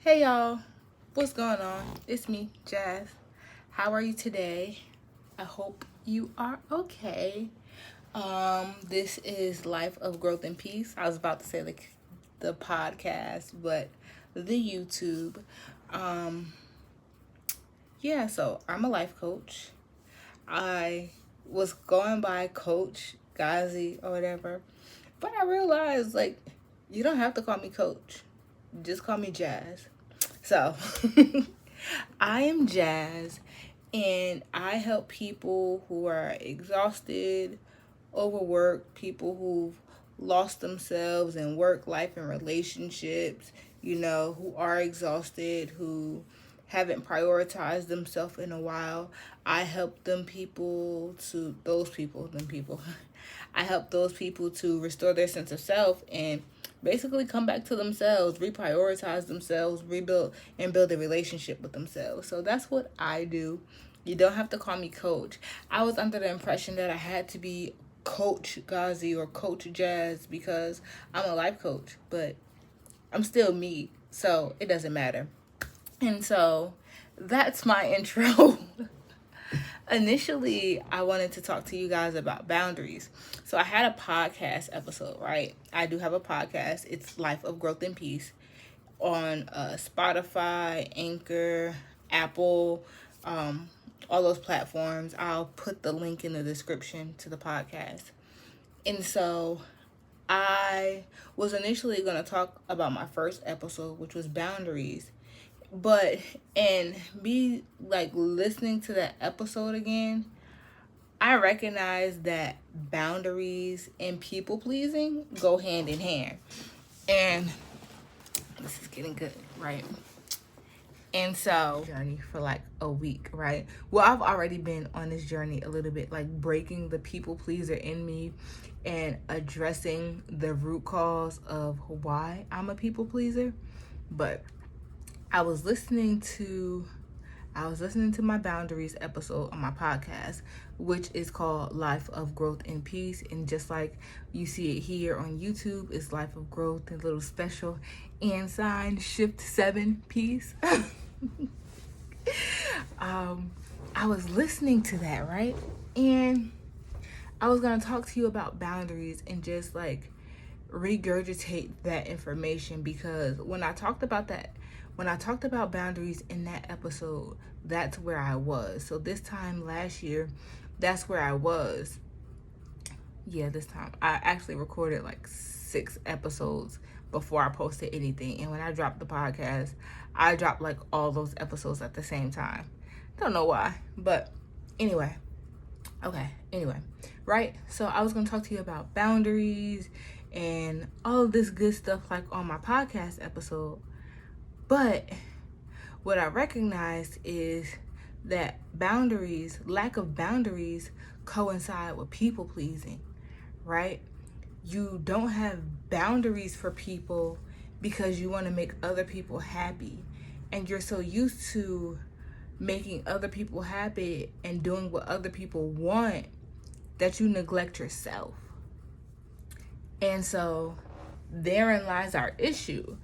Hey y'all, what's going on? It's me, Jazz. How are you today? I hope you are okay. This is Life of Growth and Peace. I was about to say the podcast, but the YouTube. Um, yeah, so I'm a life coach. I was going by Coach Gazi or whatever, but I realized you don't have to call me Coach. Just call me Jazz. So, I am Jazz, and I help people who are exhausted, overworked, people who've lost themselves in work, life, and relationships, who are exhausted, who haven't prioritized themselves in a while. I help them people. I help those people to restore their sense of self and basically come back to themselves, reprioritize themselves, rebuild and build a relationship with themselves. So that's what I do. You don't have to call me Coach. I was under the impression that I had to be Coach Gazi or Coach Jazz because I'm a life coach, but I'm still me, so it doesn't matter. And so that's my intro. Initially, I wanted to talk to you guys about boundaries. So I had a podcast episode, right? I do have a podcast. It's Life of Growth and Peace on Spotify, Anchor, Apple, all those platforms. I'll put the link in the description to the podcast. And so I was initially going to talk about my first episode, which was boundaries. But, and me listening to that episode again, I recognize that boundaries and people pleasing go hand in hand. And this is getting good, right? And so, journey for a week, right? Well, I've already been on this journey a little bit, breaking the people pleaser in me and addressing the root cause of why I'm a people pleaser. But I was listening to my boundaries episode on my podcast, which is called Life of Growth and Peace. And just like you see it here on YouTube, it's Life of Growth and little special and sign shift 7 piece. I was listening to that, right? And I was going to talk to you about boundaries and just regurgitate that information, because when I talked about boundaries in that episode, that's where I was. So this time last year, that's where I was. Yeah, this time I actually recorded 6 episodes before I posted anything. And when I dropped the podcast, I dropped all those episodes at the same time. Don't know why, but anyway. Okay, anyway, right? So I was going to talk to you about boundaries and all of this good stuff on my podcast episode. But what I recognized is that lack of boundaries coincide with people pleasing, right? You don't have boundaries for people because you want to make other people happy. And you're so used to making other people happy and doing what other people want that you neglect yourself. And so therein lies our issue.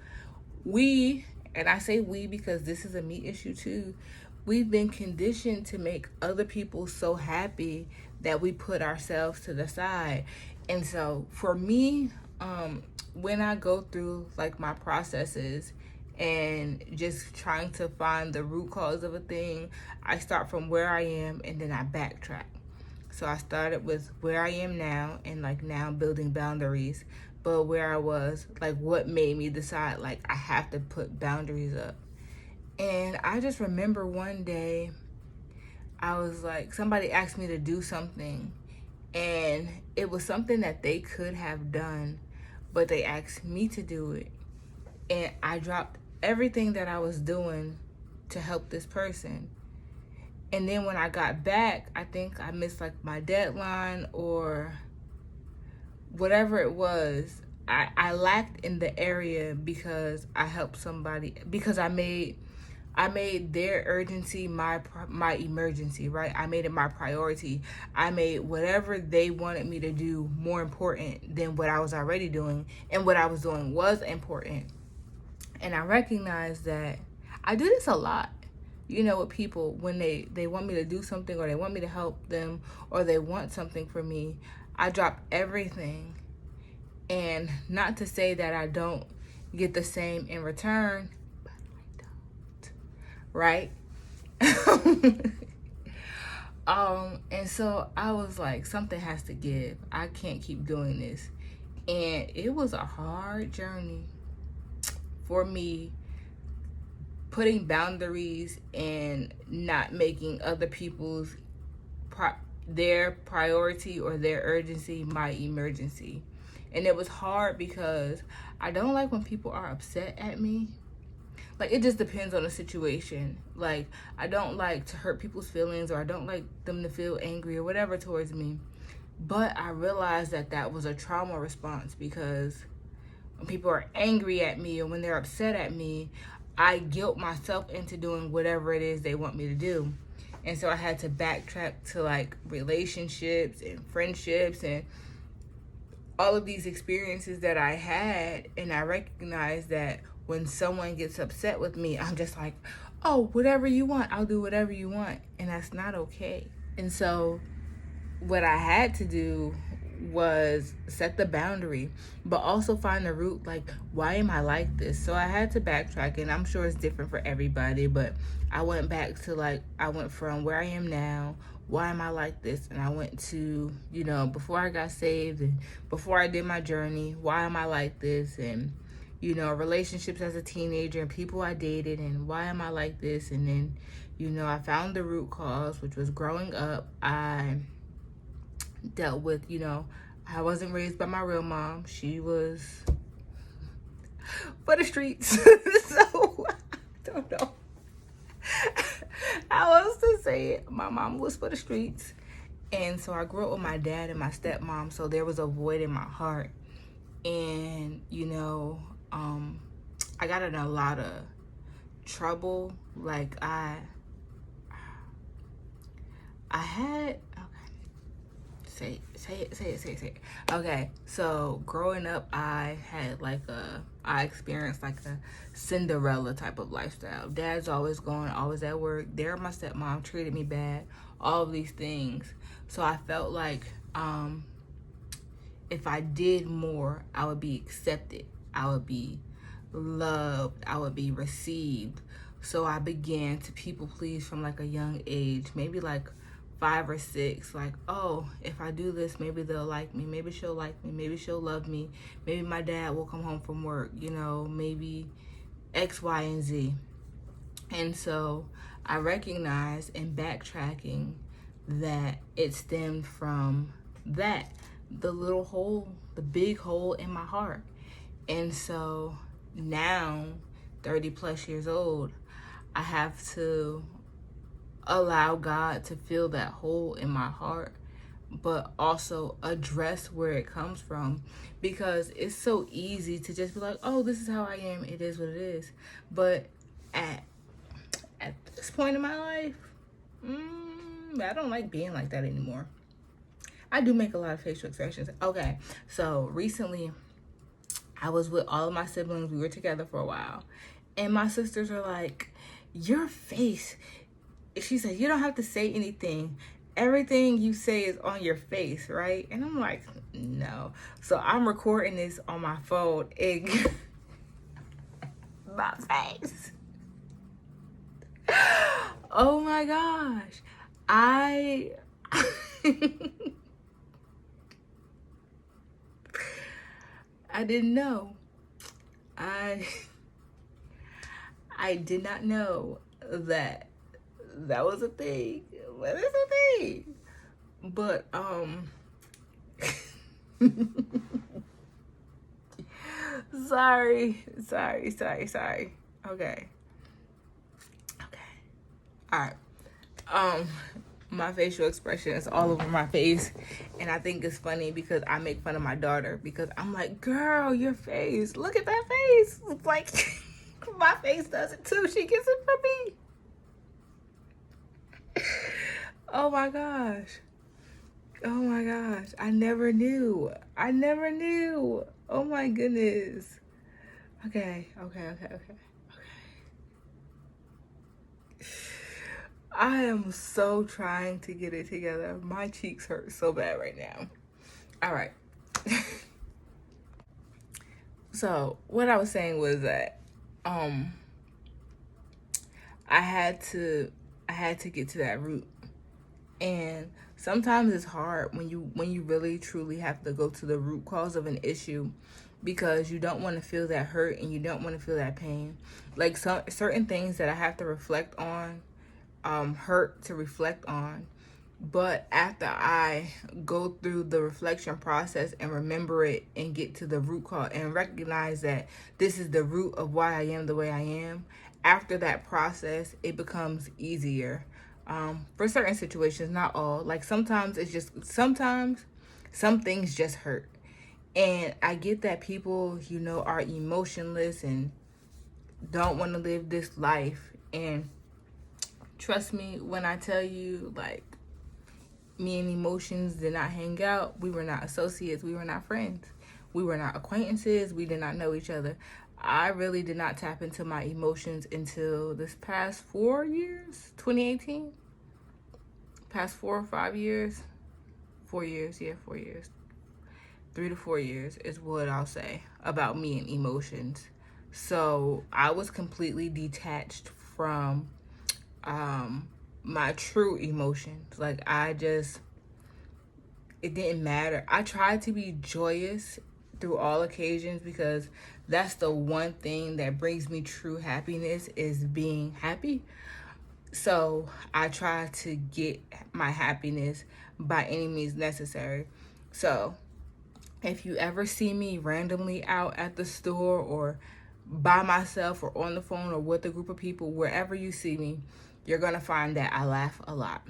And I say we because this is a me issue too, we've been conditioned to make other people so happy that we put ourselves to the side. And so for me, when I go through my processes and just trying to find the root cause of a thing, I start from where I am and then I backtrack. So I started with where I am now and now building boundaries, but where I was, what made me decide I have to put boundaries up. And I just remember one day I was somebody asked me to do something, and it was something that they could have done, but they asked me to do it. And I dropped everything that I was doing to help this person. And then when I got back, I think I missed my deadline or whatever it was. I lacked in the area because I helped somebody, because I made their urgency my emergency, right? I made it my priority. I made whatever they wanted me to do more important than what I was already doing, and what I was doing was important. And I recognize that I do this a lot, you know, with people when they want me to do something, or they want me to help them, or they want something from me. I drop everything. And not to say that I don't get the same in return, but I don't, right? And so I was like, something has to give. I can't keep doing this. And it was a hard journey for me, putting boundaries and not making other people's their priority or their urgency my emergency. And it was hard because I don't like when people are upset at me. Like, it just depends on the situation. Like, I don't like to hurt people's feelings, or I don't like them to feel angry or whatever towards me. But I realized that that was a trauma response, because when people are angry at me or when they're upset at me, I guilt myself into doing whatever it is they want me to do. And so I had to backtrack to like relationships and friendships and all of these experiences that I had. And I recognized that when someone gets upset with me, I'm just like, oh, whatever you want, I'll do whatever you want. And that's not okay. And so what I had to do was set the boundary, but also find the root, like, why am I like this? So I had to backtrack, and I'm sure it's different for everybody, but I went back to, like, I went from where I am now, why am I like this? And I went to, you know, before I got saved and before I did my journey, why am I like this? And, you know, relationships as a teenager and people I dated, and why am I like this? And then, you know, I found the root cause, which was growing up. I dealt with, you know, I wasn't raised by my real mom. She was for the streets. So I don't know how else to say it. My mom was for the streets. And so I grew up with my dad and my stepmom. So there was a void in my heart. And, you know, I got in a lot of trouble. Like I had, say it. Okay, so growing up, I experienced like a Cinderella type of lifestyle. Dad's always gone, always at work. There, my stepmom treated me bad. All of these things. So I felt like if I did more, I would be accepted. I would be loved. I would be received. So I began to people please from like a young age, maybe like 5 or 6, like, oh, if I do this, maybe they'll like me, maybe she'll like me, maybe she'll love me, maybe my dad will come home from work, you know, maybe X, Y, and Z. And so I recognized in backtracking that it stemmed from that, the little hole, the big hole in my heart. And so now, 30 plus years old, I have to allow God to fill that hole in my heart, but also address where it comes from, because it's so easy to just be like, oh, this is how I am, it is what it is. But at this point in my life, I don't like being like that anymore. I do make a lot of facial expressions. Okay, so recently I was with all of my siblings. We were together for a while, and my sisters are like, your face, she said, you don't have to say anything. Everything you say is on your face, right? And I'm like, no. So I'm recording this on my phone and my face. Oh my gosh. I didn't know. I did not know that was a thing. But it's a thing. But sorry. Okay. All right. My facial expression is all over my face, and I think it's funny because I make fun of my daughter, because I'm like, girl, your face, look at that face. It's like my face does it too. She gets it from me. Oh my gosh. I never knew. Oh my goodness. Okay. I am so trying to get it together. My cheeks hurt so bad right now. All right. So what I was saying was that um I had to get to that root. And sometimes it's hard when you really truly have to go to the root cause of an issue, because you don't want to feel that hurt and you don't want to feel that pain. Like some certain things that I have to reflect on, hurt to reflect on. But after I go through the reflection process and remember it and get to the root cause and recognize that this is the root of why I am the way I am, after that process, it becomes easier. For certain situations, not all. Like sometimes some things just hurt. And I get that people, are emotionless and don't want to live this life. And trust me when I tell you, like, me and emotions did not hang out. We were not associates. We were not friends. We were not acquaintances. We did not know each other. I really did not tap into my emotions until this past 4 years, 2018. Past 4 or 5 years. 4 years, yeah, 4 years. 3 to 4 years is what I'll say about me and emotions. So I was completely detached from my true emotions. Like it didn't matter. I tried to be joyous through all occasions because that's the one thing that brings me true happiness, is being happy. So I try to get my happiness by any means necessary. So if you ever see me randomly out at the store or by myself or on the phone or with a group of people, wherever you see me, you're going to find that I laugh a lot.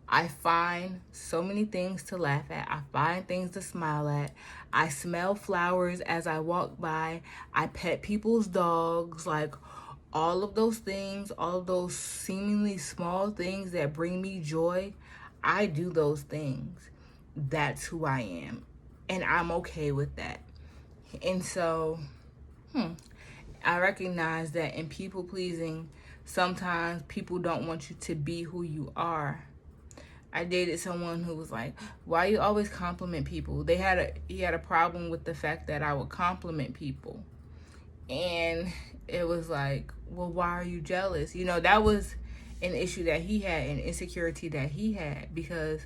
I find so many things to laugh at. I find things to smile at. I smell flowers as I walk by. I pet people's dogs. Like, all of those things, all of those seemingly small things that bring me joy, I do those things. That's who I am. And I'm okay with that. And so, I recognize that in people pleasing, sometimes people don't want you to be who you are. I dated someone who was like, "Why you always compliment people?" He had a problem with the fact that I would compliment people. And it was like, "Well, why are you jealous?" That was an issue that he had, an insecurity that he had, because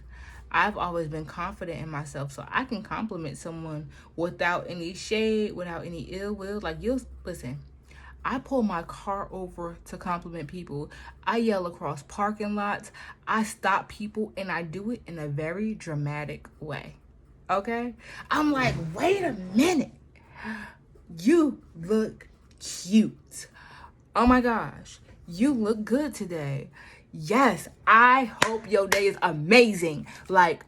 I've always been confident in myself, so I can compliment someone without any shade, without any ill will. Like, you'll listen. I pull my car over to compliment people. I yell across parking lots. I stop people, and I do it in a very dramatic way. Okay? I'm like, wait a minute. You look cute. Oh my gosh. You look good today. Yes, I hope your day is amazing. Like,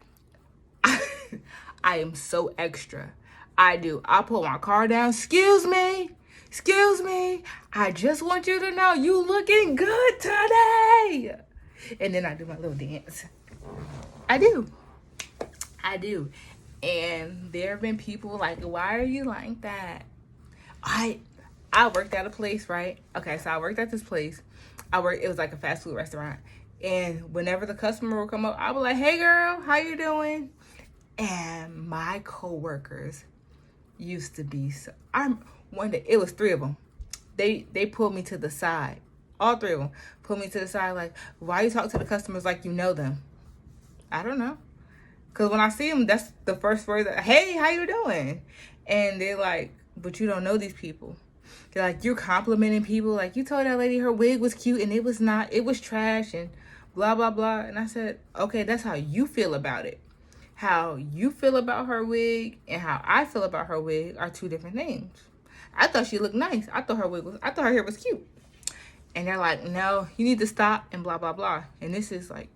I am so extra. I do. I pull my car down. Excuse me. I just want you to know you looking good today. And then I do my little dance. I do. And there have been people like, "Why are you like that?" I worked at a place, right? Okay, so I worked at this place. It was like a fast food restaurant. And whenever the customer would come up, I was like, "Hey girl, how you doing?" And my coworkers used to be one day, it was three of them. They pulled me to the side. All three of them pulled me to the side, like, "Why you talk to the customers like you know them?" I don't know. Because when I see them, that's the first word. "Hey, how you doing?" And they're like, "But you don't know these people." They're like, "You're complimenting people. Like, you told that lady her wig was cute and it was not. It was trash and blah, blah, blah." And I said, "Okay, that's how you feel about it. How you feel about her wig and how I feel about her wig are two different things. I thought she looked nice. I thought her hair was cute." And they're like, "No, you need to stop," and blah, blah, blah. And this is like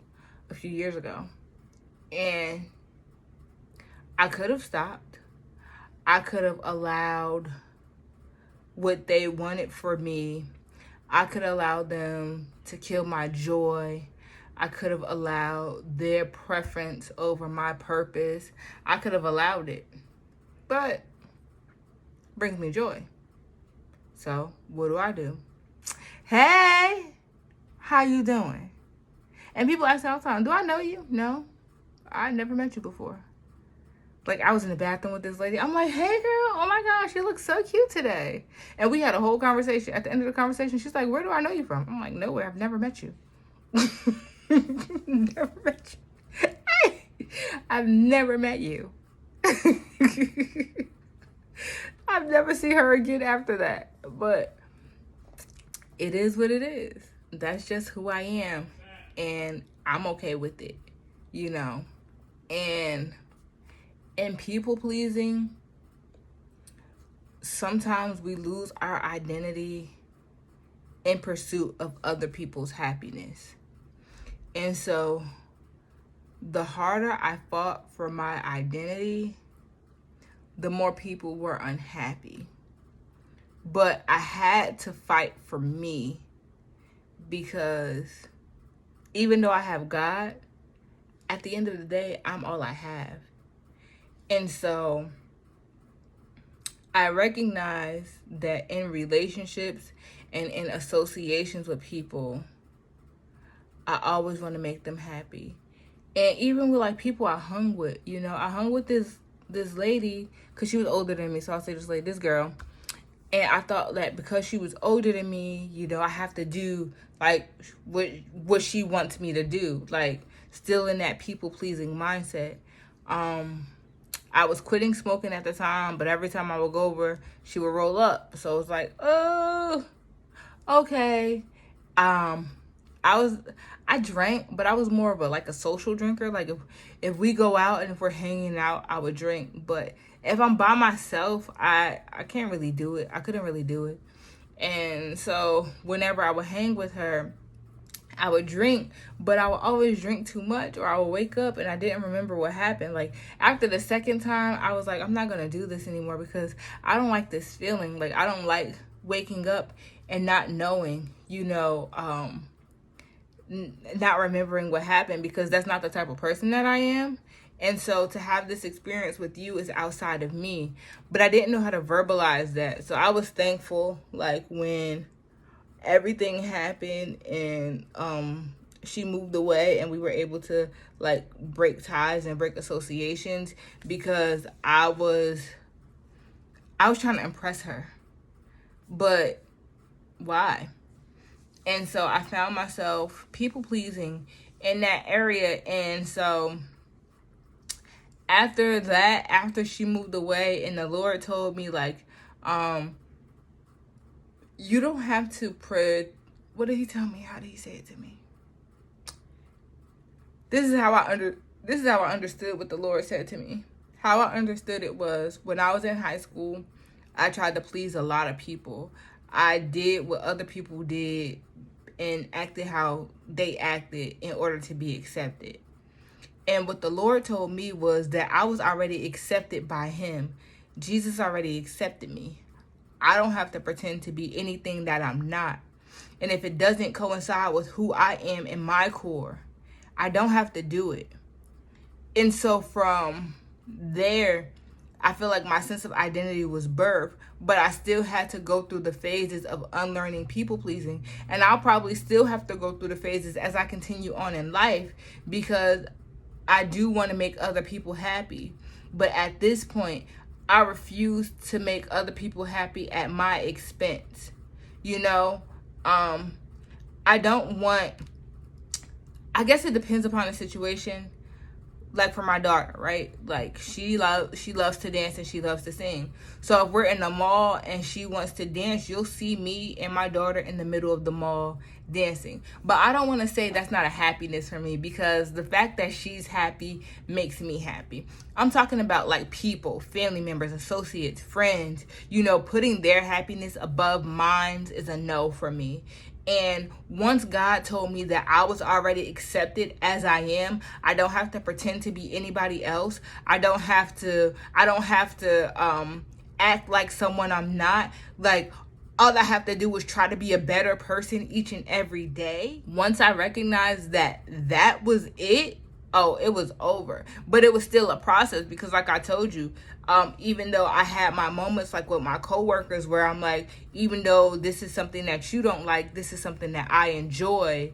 a few years ago. And I could have stopped. I could have allowed what they wanted for me. I could allow them to kill my joy. I could have allowed their preference over my purpose. I could have allowed it. But it brings me joy. So what do? Hey, how you doing? And people ask me all the time, do I know you? No, I never met you before. Like, I was in the bathroom with this lady. I'm like, hey, girl. Oh, my gosh, you look so cute today. And we had a whole conversation. At the end of the conversation, she's like, where do I know you from? I'm like, nowhere. I've never met you. Never met you. I've never met you. I've never seen her again after that. But it is what it is. That's just who I am. And I'm okay with it, you know. And people pleasing, sometimes we lose our identity in pursuit of other people's happiness. And so the harder I fought for my identity, the more people were unhappy. But I had to fight for me, because even though I have God, at the end of the day, I'm all I have. And so I recognize that in relationships and in associations with people, I always want to make them happy. And even with like people I hung with, you know, I hung with this lady because she was older than me. So I'll say just like this girl. And I thought that because she was older than me, you know, I have to do like what she wants me to do. Like, still in that people pleasing mindset. I was quitting smoking at the time, but every time I would go over, she would roll up. So it was like, oh, okay. I drank, but I was more of a social drinker. Like if we go out and if we're hanging out, I would drink. But if I'm by myself, I can't really do it. I couldn't really do it. And so whenever I would hang with her, I would drink, but I would always drink too much, or I would wake up and I didn't remember what happened. Like, after the second time, I was like, I'm not going to do this anymore, because I don't like this feeling. Like, I don't like waking up and not knowing, you know, not remembering what happened, because that's not the type of person that I am. And so to have this experience with you is outside of me, but I didn't know how to verbalize that. So I was thankful, like, when everything happened and she moved away and we were able to like break ties and break associations, because I was trying to impress her. But why? And so I found myself people pleasing in that area. And so after that, after she moved away, and the Lord told me like, you don't have to what did he tell me? How did he say it to me? This is how I understood what the Lord said to me. How I understood it was, when I was in high school, I tried to please a lot of people. I did what other people did and acted how they acted in order to be accepted. And what the Lord told me was that I was already accepted by him. Jesus already accepted me. I don't have to pretend to be anything that I'm not. And if it doesn't coincide with who I am in my core, I don't have to do it. And so from there, I feel like my sense of identity was birthed, but I still had to go through the phases of unlearning people pleasing. And I'll probably still have to go through the phases as I continue on in life, because I do want to make other people happy. But at this point, I refuse to make other people happy at my expense. You know, I don't want, I guess it depends upon the situation. Like for my daughter, right? Like she loves to dance and she loves to sing. So if we're in the mall and she wants to dance, you'll see me and my daughter in the middle of the mall dancing. But I don't want to say that's not a happiness for me, because the fact that she's happy makes me happy. I'm talking about like people, family members, associates, friends, you know, putting their happiness above mine is a no for me. And once God told me that I was already accepted as I am, I don't have to pretend to be anybody else. I don't have to act like someone I'm not. Like, all I have to do is try to be a better person each and every day. Once I recognized that that was it, oh, it was over. But it was still a process because, like I told you, even though I had my moments like with my coworkers where I'm like, even though this is something that you don't like, this is something that I enjoy,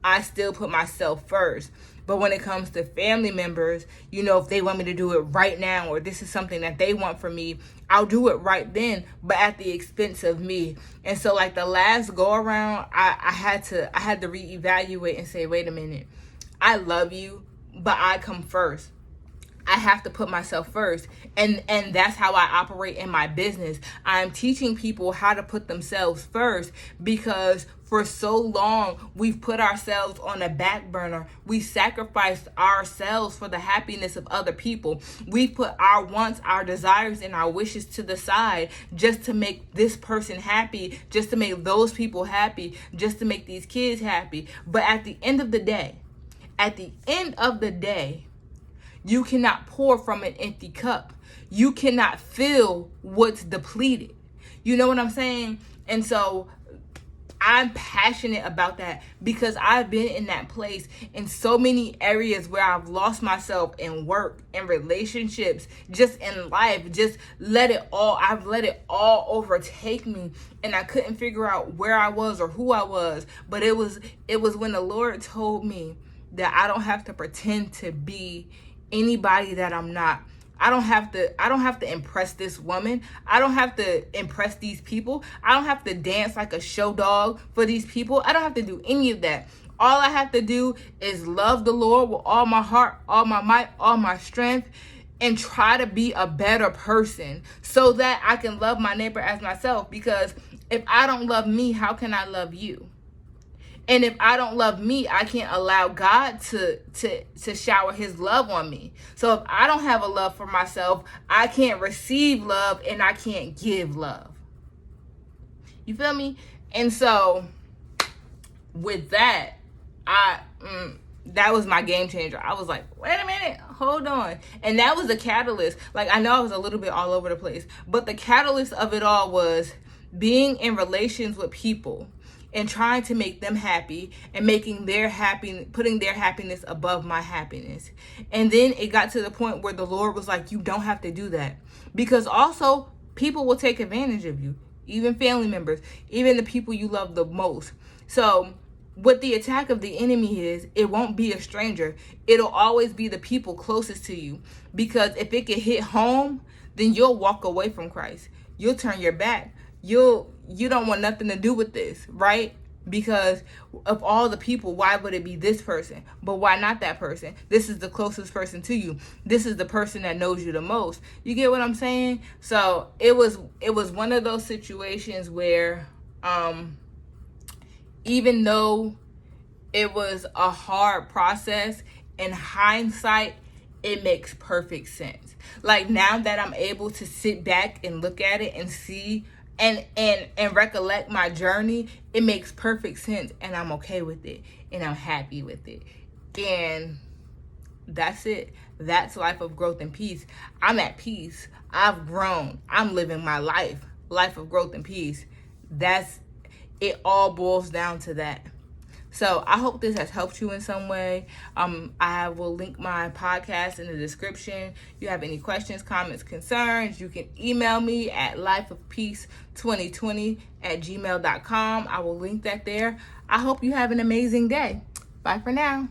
I still put myself first. But when it comes to family members, you know, if they want me to do it right now, or this is something that they want from me, I'll do it right then, but at the expense of me. And so like the last go around, I had to reevaluate and say, wait a minute, I love you, but I come first. I have to put myself first. And that's how I operate in my business. I'm teaching people how to put themselves first because for so long we've put ourselves on a back burner. We sacrificed ourselves for the happiness of other people. We've put our wants, our desires, and our wishes to the side just to make this person happy, just to make those people happy, just to make these kids happy. But at the end of the day, you cannot pour from an empty cup. You cannot fill what's depleted. You know what I'm saying? And so I'm passionate about that because I've been in that place in so many areas where I've lost myself in work, in relationships, just in life, just I've let it all overtake me, and I couldn't figure out where I was or who I was. But it was when the Lord told me that I don't have to pretend to be anybody that I'm not. I don't have to impress this woman. I don't have to impress these people. I don't have to dance like a show dog for these people. I don't have to do any of that. All I have to do is love the Lord with all my heart, all my might, all my strength, and try to be a better person so that I can love my neighbor as myself. Because if I don't love me, how can I love you? And if I don't love me, I can't allow God to shower his love on me. So if I don't have a love for myself, I can't receive love and I can't give love. You feel me? And so with that, that was my game changer. I was like, wait a minute, hold on. And that was the catalyst. Like, I know I was a little bit all over the place, but the catalyst of it all was being in relations with people and trying to make them happy and putting their happiness above my happiness. And then it got to the point where the Lord was like, you don't have to do that. Because also people will take advantage of you, even family members, even the people you love the most. So what the attack of the enemy is, it won't be a stranger. It'll always be the people closest to you. Because if it can hit home, then you'll walk away from Christ. You'll turn your back. You don't want nothing to do with this, right? Because of all the people, why would it be this person? But why not that person? This is the closest person to you. This is the person that knows you the most. You get what I'm saying? So it was one of those situations where even though it was a hard process, in hindsight, it makes perfect sense. Like now that I'm able to sit back and look at it and see and recollect my journey, it makes perfect sense, and I'm okay with it, and I'm happy with it. And that's it. That's life of growth and peace. I'm at peace. I've grown. I'm living my life of growth and peace. That's it. All boils down to that. So I hope this has helped you in some way. I will link my podcast in the description. If you have any questions, comments, concerns, you can email me at lifeofpeace2020@gmail.com. I will link that there. I hope you have an amazing day. Bye for now.